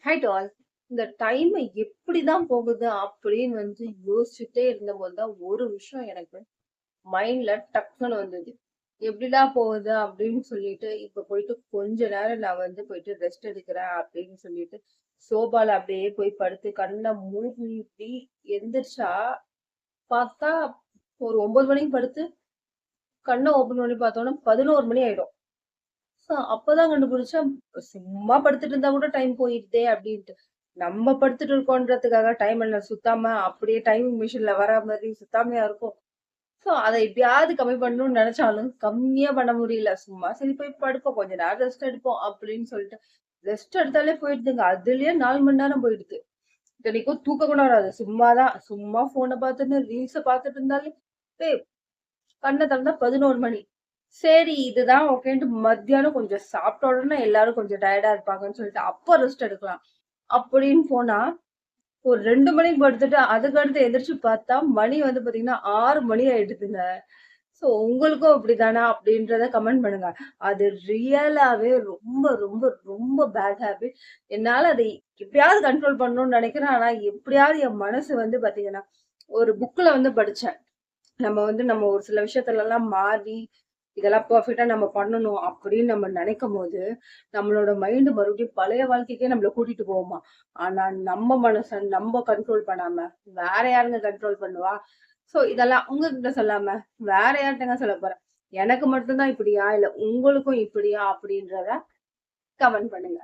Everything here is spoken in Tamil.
Hi to all. இந்த டைம் எப்படிதான் போகுது அப்படின்னு யோசிச்சுட்டே இருந்தபோது தான் ஒரு விஷயம் எனக்கு மைண்ட்ல டக்குன்னு வந்தது. எப்படிடா போகுது அப்படின்னு சொல்லிட்டு இப்ப போயிட்டு கொஞ்ச நேரம் நான் போயிட்டு ரெஸ்ட் எடுக்கிறேன் அப்படின்னு சொல்லிட்டு சோபால அப்படியே போய் படுத்து கண்ணை மூடி எந்திரிச்சா பார்த்தா ஒரு 9 மணிக்கு படுத்து கண்ணை ஓபன் பண்ணி பார்த்தோன்னா 11 மணி ஆயிடும். அப்பதான் கண்டுபிடிச்சேன், சும்மா படுத்துட்டு இருந்தா கூட டைம் போயிடுதே அப்படின்ட்டு. நம்ம படுத்துட்டு இருக்கோன்றதுக்காக டைம் என்ன சுத்தாம அப்படியே டைமிங் மிஷின்ல வர மாதிரி சுத்தாமையா இருக்கும். சோ அத எப்படியாவது கம்மி பண்ணணும்னு நினைச்சாலும் கம்மியா பண்ண முடியல. சும்மா சரி போய் படுப்போம், கொஞ்ச நேரம் ரெஸ்ட் எடுப்போம் அப்படின்னு சொல்லிட்டு ரெஸ்ட் எடுத்தாலே போயிடுதுங்க. அதுலயே 4 மணி நேரம் போயிடுது. இத்தனைக்கும் தூக்கம் கூட வராது. சும்மா போனை பார்த்துட்டு ரீல்ஸ பார்த்துட்டு இருந்தாலே கண்ண திறந்தா 11 மணி. சரி இதுதான் ஓகேன்ட்டு மத்தியானம் கொஞ்சம் சாப்பிட்ட உடனே எல்லாரும் கொஞ்சம் டயர்டா இருப்பாங்கன்னு சொல்லிட்டு அப்ப ரெஸ்ட் எடுக்கலாம். அப்படின்னு போனா, ஒரு 2 மணிக்கு படுத்துட்டு அதுக்கடுத்து எந்திரிச்சு பார்த்தா மணி பாத்தீங்கன்னா 6 மணி ஆயிடுதுங்க. சோ உங்களுக்கும் அப்படித்தானா? அப்படின்றத கமெண்ட் பண்ணுங்க. அது ரியலாவே ரொம்ப ரொம்ப ரொம்ப பேட் ஹேபிட். என்னால அதை எப்படியாவது கண்ட்ரோல் பண்ணணும்னு நினைக்கிறேன். ஆனா எப்படியாவது என் மனசு பாத்தீங்கன்னா, ஒரு புக்ல படிச்சேன். நம்ம ஒரு சில விஷயத்துலலாம் மாறி, இதெல்லாம் பெர்ஃபெக்ட்டா நம்ம பண்ணணும் அப்படின்னு நம்ம நினைக்கும்போது, நம்மளோட மைண்ட் மறுபடியும் பழைய வாழ்க்கைக்கே நம்மள கூட்டிட்டு போகுமாம். ஆனா நம்ம மனச நம்ம கண்ட்ரோல் பண்ணாம, வேற யாருங்க கண்ட்ரோல் பண்ணுவா? சோ இதெல்லாம் உங்ககிட்ட சொல்லாம, வேற யார்ட்டங்க சொல்லப் போறேன்? எனக்கு மட்டும் தான் இப்படியா? இல்ல உங்களுக்கும் இப்படியா? அப்படின்றத கமெண்ட் பண்ணுங்க.